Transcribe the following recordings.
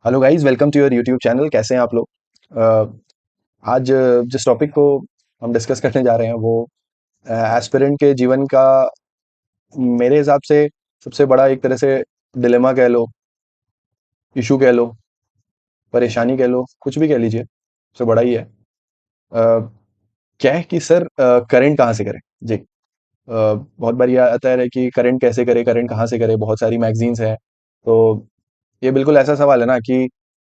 Hello guys, welcome to your YouTube channel. कैसे हैं आप लोग? आज जिस टॉपिक को हम डिस्कस करने जा रहे हैं वो एस्पिरेंट के जीवन का मेरे हिसाब से सबसे बड़ा एक तरह से डिलेमा कह लो, इशू कह लो, परेशानी कह लो, कुछ भी कह लीजिए, सबसे बड़ा ही है। क्या है कि सर करंट कहाँ से करें? जी। बहुत बार ये आता है कि करंट कैसे करे, करंट कहाँ से करे, बहुत सारी मैगजीन्स हैं। तो ये बिल्कुल ऐसा सवाल है ना कि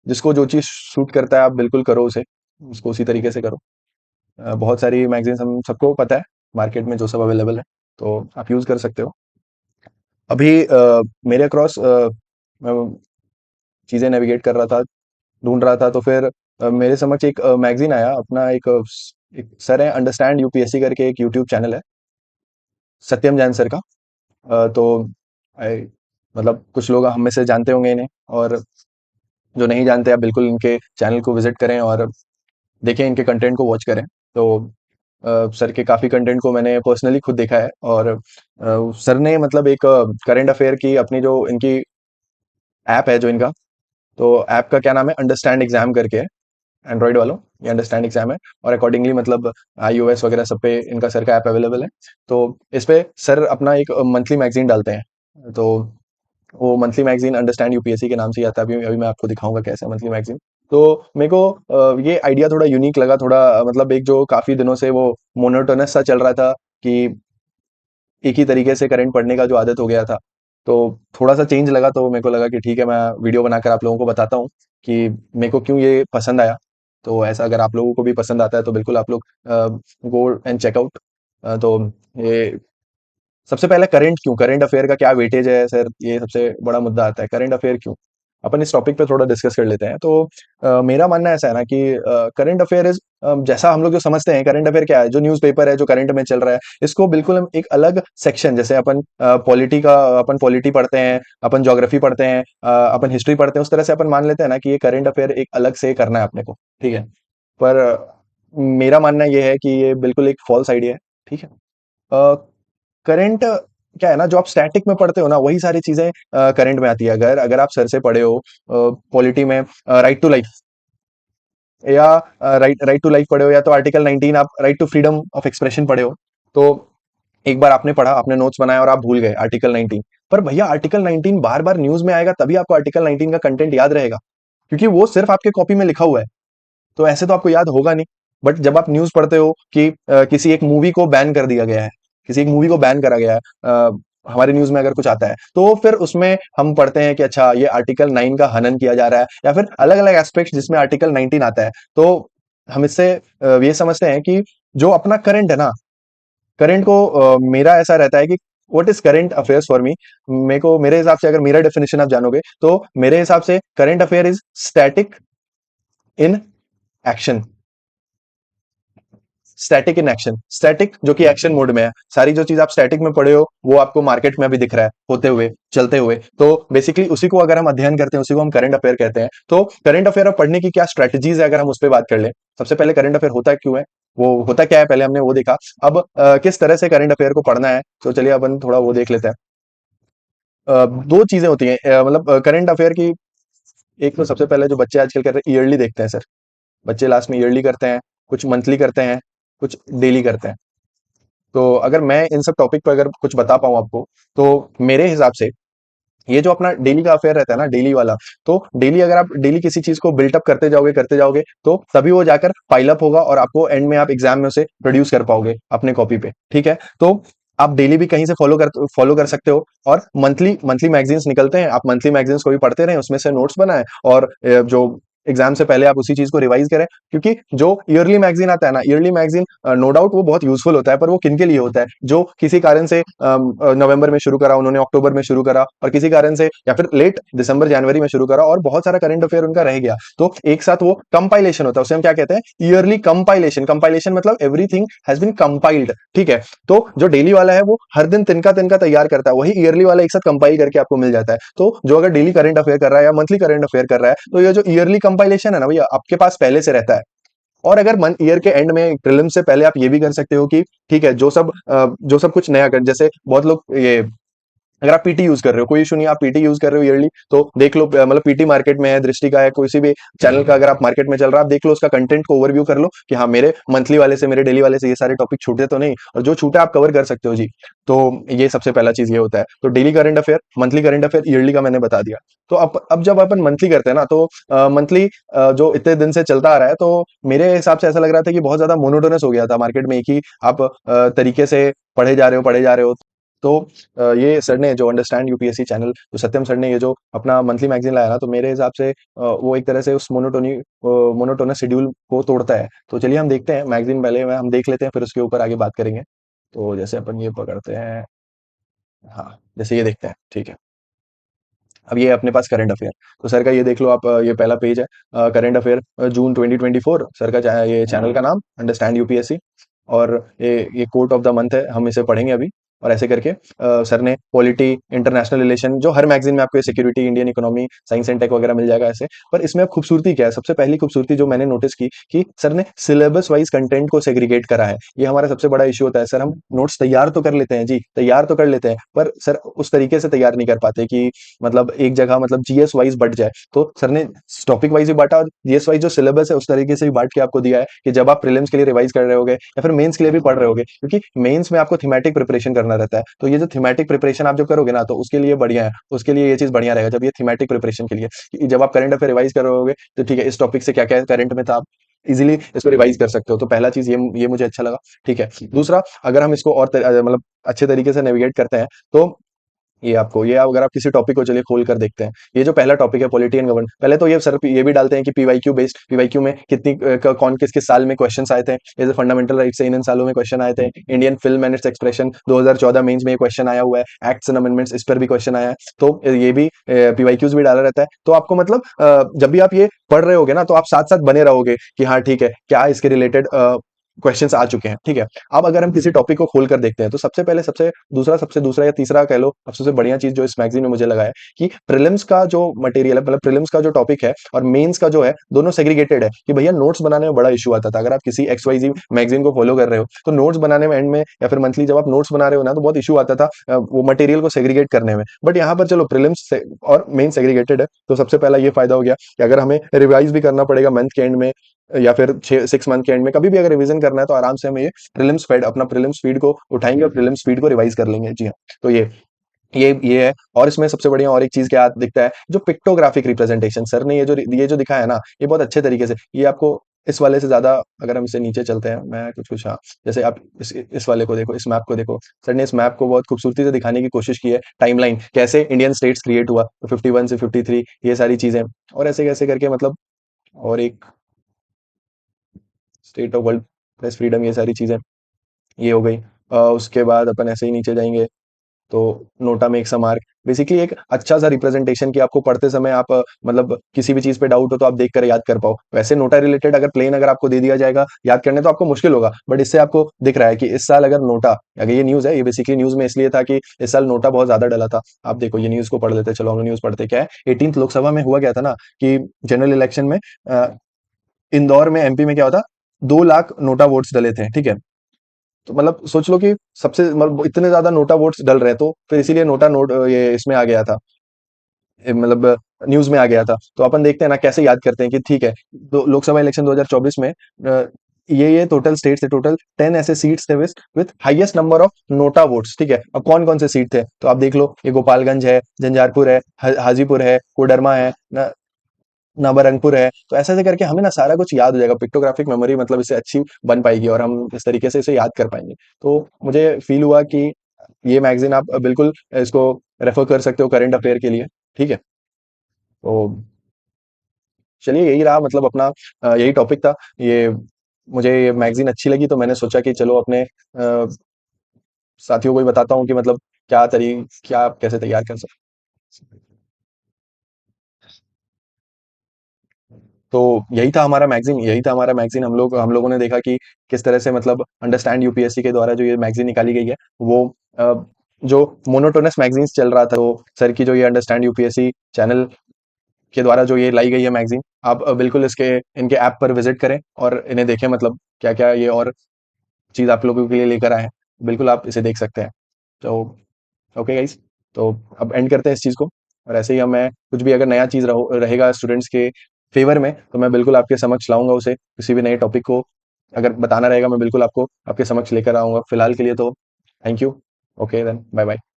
जिसको जो चीज़ सूट करता है आप बिल्कुल करो उसे, उसको उसी तरीके से करो। बहुत सारी मैगज़ीन्स हम सबको पता है मार्केट में जो सब अवेलेबल है, तो आप यूज़ कर सकते हो। अभी मेरे अक्रॉस मैं चीज़ें नेविगेट कर रहा था, ढूँढ रहा था, तो फिर मेरे समक्ष एक मैगज़ीन आया। अपना एक सर है, अंडरस्टैंड यूपीएससी करके एक यूट्यूब चैनल है, सत्यम जैन सर का। तो आई मतलब कुछ लोग हम में से जानते होंगे इन्हें, और जो नहीं जानते आप बिल्कुल इनके चैनल को विज़िट करें और देखें, इनके कंटेंट को वॉच करें। तो सर के काफ़ी कंटेंट को मैंने पर्सनली खुद देखा है, और सर ने मतलब एक करंट अफेयर की अपनी जो इनकी ऐप है जो इनका, तो ऐप का क्या नाम है, अंडरस्टैंड एग्जाम करके है। एंड्रॉइड वालों, ये अंडरस्टैंड एग्जाम है, और अकॉर्डिंगली मतलब आईओएस वगैरह सब पे इनका सर का ऐप अवेलेबल है। तो इस पे सर अपना एक मंथली मैगजीन डालते हैं। तो वो मंथली मैगजीन अंडरस्टैंड यूपीएससी के नाम से ही आता है। अभी अभी मैं आपको दिखाऊंगा कैसे मंथली मैगजीन। तो मेरे को ये आइडिया थोड़ा यूनिक लगा, थोड़ा मतलब एक जो काफी दिनों से वो मोनोटोनस सा चल रहा था कि एक ही तरीके से करंट पढ़ने का जो आदत हो गया था, तो थोड़ा सा चेंज लगा। तो मेरे को लगा कि ठीक है, मैं वीडियो बनाकर आप लोगों को बताता हूँ कि मेरे को क्यों ये पसंद आया। तो ऐसा अगर आप लोगों को भी पसंद आता है तो बिल्कुल आप लोग गो एंड चेकआउट। तो ये सबसे पहले करंट क्यों, करंट अफेयर का क्या वेटेज है सर, ये सबसे बड़ा मुद्दा आता है, करंट अफेयर क्यों। अपन इस टॉपिक पे थोड़ा डिस्कस कर लेते हैं। तो मेरा मानना ऐसा है ना कि करंट अफेयर इज, जैसा हम लोग जो समझते हैं करंट अफेयर क्या है, जो न्यूज़पेपर है जो करंट में चल रहा है, इसको बिल्कुल हम एक अलग सेक्शन, जैसे अपन पॉलिटी का, अपन पॉलिटी पढ़ते हैं, अपन ज्योग्राफी पढ़ते हैं, अपन हिस्ट्री पढ़ते हैं, उस तरह से अपन मान लेते हैं ना कि ये करंट अफेयर एक अलग से करना है अपने को। ठीक है। पर मेरा मानना ये है कि ये बिल्कुल एक फॉल्स आइडिया है। ठीक है। करंट क्या है ना, जो आप स्टैटिक में पढ़ते हो ना वही सारी चीजें करंट में आती है। अगर अगर आप सर से पढ़े हो पॉलिटी में राइट टू लाइफ, या राइट राइट टू लाइफ पढ़े हो, या तो आर्टिकल 19 आप right to freedom of expression पढ़े हो, तो एक बार आपने पढ़ा, आपने नोट्स बनाया और आप भूल गए आर्टिकल 19। पर भैया आर्टिकल 19 बार बार न्यूज में आएगा तभी आपको आर्टिकल 19 का कंटेंट याद रहेगा, क्योंकि वो सिर्फ आपके कॉपी में लिखा हुआ है। तो ऐसे तो आपको याद होगा नहीं। बट जब आप न्यूज़ पढ़ते हो कि किसी एक मूवी को बैन कर दिया गया है, किसी एक मूवी को बैन करा गया है, हमारे न्यूज़ में अगर कुछ आता है तो फिर उसमें हम पढ़ते हैं कि अच्छा ये आर्टिकल 9 का हनन किया जा रहा है, या फिर अलग-अलग एस्पेक्ट्स जिसमें आर्टिकल 19 आता है। तो हम इससे ये समझते हैं कि जो अपना करंट है ना, करंट को मेरा ऐसा रहता है कि what is current affairs for me. मेरे को, मेरे हिसाब से, अगर मेरा डेफिनेशन आप जानोगे तो मेरे हिसाब से current affair is static in action. Static in action, static जो कि एक्शन मोड में है। सारी जो चीज आप स्टैटिक में पढ़े हो वो आपको मार्केट में भी दिख रहा है होते हुए, चलते हुए। तो बेसिकली उसी को अगर हम अध्ययन करते हैं, उसी को हम करंट अफेयर कहते हैं। तो करंट अफेयर अब पढ़ने की क्या स्ट्रेटजीज है, अगर हम उस पर बात कर लें। सबसे पहले करंट अफेयर होता क्यों है, वो होता क्या है, पहले हमने वो देखा। अब किस तरह से करंट अफेयर को पढ़ना है, तो चलिए अपन थोड़ा वो देख लेते हैं। दो चीजें होती हैं मतलब करंट अफेयर की। एक तो सबसे पहले जो बच्चे आजकल कर रहे हैं, ईयरली देखते हैं सर। बच्चे लास्ट में ईयरली करते हैं, कुछ मंथली करते हैं, कुछ डेली करते हैं। तो अगर मैं इन सब टॉपिक पर अगर कुछ बता पाऊँ आपको, तो मेरे हिसाब से ये जो अपना डेली का अफेयर रहता है ना, डेली वाला, तो डेली अगर आप डेली किसी चीज को बिल्टअप करते जाओगे तो तभी वो जाकर पाइल अप होगा, और आपको एंड में आप एग्जाम में उसे प्रोड्यूस कर पाओगे अपने कॉपी पे। ठीक है। तो आप डेली भी कहीं से फॉलो कर सकते हो, और मंथली मंथली मैगजीन्स निकलते हैं, आप मंथली मैगजीन्स को भी पढ़ते रहें, उसमें से नोट्स बनाएं, और जो एग्जाम से पहले आप उसी चीज को रिवाइज करें। क्योंकि जो ईयरली मैगजीन आता है ना, ईयरली मैगजीन नो डाउट वो बहुत यूजफुल होता है, पर वो किन के लिए होता है, जो किसी कारण से नवंबर में शुरू करा, उन्होंने अक्टूबर में शुरू करा, और किसी कारण से या फिर लेट दिसंबर जनवरी में शुरू करा, और बहुत सारा करंट अफेयर उनका रह गया, तो एक साथ वो कंपाइलेशन होता है। उसे हम क्या कहते हैं, ईयरली कंपाइलेशन। कंपाइलेशन मतलब एवरीथिंग हैज बीन कंपाइल्ड। ठीक है। तो जो डेली वाला है वो हर दिन तिनका तिनका तैयार करता है, वही ईयरली वाला एक साथ कंपाइल करके आपको मिल जाता है। तो जो अगर डेली करंट अफेयर कर रहा है या मंथली करंट अफेयर कर रहा है, तो ये जो ईयरली कंपाइलेशन है ना भैया, आपके पास पहले से रहता है। और अगर मंथ ईयर के एंड में प्रीलिम से पहले आप ये भी कर सकते हो कि ठीक है, जो सब कुछ नया कर, जैसे बहुत लोग ये अगर आप पीटी यूज कर रहे हो, कोई इशू नहीं, आप पीटी यूज कर रहे हो ईयरली, तो देख लो, मतलब पीटी मार्केट में है, दृष्टि का है, किसी भी चैनल का अगर आप मार्केट में चल रहा है, आप देख लो उसका कंटेंट को ओवरव्यू कर लो कि हाँ मेरे मंथली वाले से, मेरे डेली वाले से ये सारे टॉपिक छूटे तो नहीं, और जो छूटा आप कवर कर सकते हो जी। तो ये सबसे पहला चीज ये होता है। तो daily current affair, monthly current affair, yearly का मैंने बता दिया। तो अब जब अपन मंथली करते हैं ना, तो मंथली जो इतने दिन से चलता आ रहा है, तो मेरे हिसाब से ऐसा लग रहा था कि बहुत ज्यादा मोनोटोनस हो गया था मार्केट में, एक ही आप तरीके से पढ़े जा रहे हो। तो ये सर ने जो अंडरस्टैंड यूपीएससी चैनल, जो सत्यम सर ने ये जो अपना मंथली मैगजीन लाया ना, तो मेरे हिसाब से वो एक तरह से उस मोनोटोनस शेड्यूल को तोड़ता है। तो चलिए हम देखते हैं मैगजीन, पहले हम देख लेते हैं, फिर उसके ऊपर आगे बात करेंगे। तो जैसे अपन ये पकड़ते हैं, हाँ जैसे ये देखते हैं, ठीक है। अब ये अपने पास करंट अफेयर, तो सर का ये देख लो आप, ये पहला पेज है, करंट अफेयर जून 2024, सर का ये चैनल का नाम अंडरस्टैंड यूपीएससी। और ये कोट ऑफ द मंथ है, हम इसे पढ़ेंगे अभी। और ऐसे करके सर ने पॉलिटी, इंटरनेशनल रिलेशन, जो हर मैगजीन में आपको security, Indian economy, science and tech वगैरह मिल जाएगा ऐसे। पर इसमें अब खूबसूरती क्या है, सबसे पहली खूबसूरती जो मैंने नोटिस की, कि सर ने सिलेबस वाइज कंटेंट को सेग्रीगेट करा है। ये हमारा सबसे बड़ा इश्यू होता है सर, हम नोट्स तैयार तो कर लेते हैं जी, तैयार तो कर लेते हैं, पर सर उस तरीके से तैयार नहीं कर पाते कि मतलब एक जगह, मतलब जीएस वाइज बट जाए। तो सर ने टॉपिक वाइज भी बांटा, और जीएस वाइज जो सिलेबस है उस तरीके से भी बांट के आपको दिया है, कि जब आप प्रीलिम्स के लिए रिवाइज कर रहे होगे या फिर मेंस के लिए भी पढ़ रहे होगे, क्योंकि मेंस में आपको थीमेटिक प्रिपरेशन करना रहता है। तो ये जो थीमेटिक प्रिपरेशन आप जब करोगे ना, तो उसके लिए बढ़िया है, उसके लिए ये चीज बढ़िया रहेगा, जब ये थीमेटिक प्रिपरेशन के लिए, कि जब आप करंट अफेयर रिवाइज कर रहे होगे, तो ठीक है, इस टॉपिक से क्या क्या करंट में था, आप इजीली इसको रिवाइज कर सकते हो। तो पहला चीज ये मुझे अच्छा लगा। ठीक है, दूसरा, अगर हम इसको और मतलब अच्छे तरीके से नेविगेट करते हैं, तो ये आपको, ये अगर आप किसी टॉपिक को चलिए खोल कर देखते हैं, ये जो पहला टॉपिक है पॉलिटी एंड गवर्न, पहले तो ये सर ये भी डालते हैं कि पीवाईक्यू बेस्ड, पीवाईक्यू में कितनी कौन किस किस साल में क्वेश्चंस आए थे, जैसे फंडामेंटल राइट से इन सालों में क्वेश्चन आए थे, Indian film and its expression 2014 mains में ये क्वेश्चन आया हुआ है, एक्ट्स एंड अमेंडमेंट्स इस पर भी क्वेश्चन आया है। तो ये भी पीवाईक्यूज भी डाला रहता है। तो आपको मतलब जब भी आप ये पढ़ रहे होगे ना, तो आप साथ साथ बने रहोगे कि हाँ ठीक है, क्या इसके रिलेटेड क्वेश्चंस आ चुके हैं। ठीक है, अब अगर हम किसी टॉपिक को खोल कर देखते हैं, तो सबसे दूसरा या तीसरा कह लो, अब सबसे बढ़िया चीज जो इस मैगजीन में मुझे लगा है, कि प्रीलिम्स का जो मटेरियल है, मतलब प्रीलिम्स का जो टॉपिक है और मेंस का जो है, दोनों सेग्रीगेटेड है। कि भैया नोट्स बनाने में बड़ा इशू आता था, अगर आप किसी XYZ मैगजीन को फॉलो कर रहे हो, तो नोट्स बनाने में एंड में या फिर मंथली जब आप नोट्स बना रहे हो ना, तो बहुत इशू आता था वो मटेरियल को सेग्रीगेट करने में। बट यहाँ पर चलो प्रीलिम्स और मेन सेग्रीगेटेड है, तो सबसे पहला ये फायदा हो गया कि अगर हमें रिवाइज भी करना पड़ेगा मंथ के एंड में, या फिर 6 मंथ के एंड में कभी भी अगर रिवीजन करना है, तो आराम से हम ये प्रीलिम्स फीड, अपना प्रीलिम्स फीड को उठाएंगे और प्रीलिम्स फीड को रिवाइज कर लेंगे। जी हाँ, तो ये है। और इसमें सबसे बढ़िया और एक चीज क्या दिखता है, जो पिक्टोग्राफिक रिप्रेजेंटेशन सर ने ये जो दिखाया है ना, ये बहुत अच्छे तरीके से, ये आपको इस वाले से ज्यादा, अगर हम इसे नीचे चलते हैं, मैं कुछ कुछ, हाँ जैसे आप इस वाले को देखो, इस मैप को देखो, सर ने इस मैप को बहुत खूबसूरती से दिखाने की कोशिश की है, टाइमलाइन कैसे इंडियन स्टेट्स क्रिएट हुआ, तो 51 से 53, ये सारी चीजें, और ऐसे कैसे करके मतलब, और एक state of world press freedom, ये सारी चीजें ये हो गई। उसके बाद अपन ऐसे ही नीचे जाएंगे, तो नोटा में एक सा मार्क, बेसिकली एक अच्छा सा रिप्रेजेंटेशन, कि आपको पढ़ते समय आप मतलब किसी भी चीज पे डाउट हो तो आप देख कर याद कर पाओ। वैसे नोटा रिलेटेड अगर प्लेन अगर आपको दे दिया जाएगा याद करने, तो आपको मुश्किल होगा, बट इससे आपको दिख रहा है कि इस साल अगर नोटा, अगर ये न्यूज है, ये बेसिकली न्यूज में इसलिए था कि इस साल नोटा बहुत ज्यादा डला था। आप देखो, ये न्यूज को पढ़ लेते, चलो हम न्यूज पढ़ते, क्या है 18th लोकसभा में हुआ क्या था ना, कि जनरल इलेक्शन में इंदौर में, एमपी में क्या होता, 2 लाख नोटा वोट्स डले थे। ठीक है, तो मतलब सोच लो कि सबसे मतलब इतने ज्यादा नोटा वोट्स डल रहे हैं, तो फिर इसीलिए ये इसमें आ गया था, मतलब न्यूज में आ गया था। तो अपन देखते हैं ना कैसे याद करते हैं, कि ठीक है, लोकसभा इलेक्शन 2024 में ये टोटल स्टेट से टोटल 10 ऐसे सीट्स थे with highest number of NOTA votes. ठीक है, अब कौन कौन से सीट थे, तो आप देख लो, ये गोपालगंज है, झंझारपुर है, हाजीपुर है, कोडरमा है, नवरंगपुर है। तो ऐसे ऐसे करके हमें ना सारा कुछ याद हो जाएगा, पिक्टोग्राफिक मेमोरी मतलब इससे अच्छी बन पाएगी, और हम इस तरीके से इसे याद कर पाएंगे। तो मुझे फील हुआ कि ये मैगजीन आप बिल्कुल इसको रेफर कर सकते हो करंट अफेयर के लिए। ठीक है, तो चलिए यही रहा, मतलब अपना यही टॉपिक था ये। मुझे ये मैगजीन अच्छी लगी, तो मैंने सोचा कि चलो अपने साथियों को भी बताता हूँ कि मतलब क्या आप कैसे तैयार कर सकते। तो यही था हमारा मैगजीन। हम लोगों ने देखा कि किस तरह से मतलब अंडरस्टैंड यूपीएससी के द्वारा जो ये मैगजीन निकाली गई है, वो जो मोनोटोनस मैगजीन्स चल रहा था, तो सर की जो ये अंडरस्टैंड यूपीएससी चैनल के द्वारा जो ये लाई गई है मैगजीन, आप बिल्कुल इनके ऐप पर विजिट करें और इन्हें देखें, मतलब क्या क्या ये और चीज आप लोगों के लिए लेकर आए हैं। बिल्कुल आप इसे देख सकते हैं। तो ओके गाइस। तो अब एंड करते हैं इस चीज़ को, और ऐसे ही हम मैं कुछ भी अगर नया चीज़ रहेगा स्टूडेंट्स के फेवर में, तो मैं बिल्कुल आपके समक्ष लाऊंगा उसे, किसी भी नए टॉपिक को अगर बताना रहेगा मैं बिल्कुल आपको आपके समक्ष लेकर आऊंगा। फिलहाल के लिए तो thank you. Okay then, bye bye.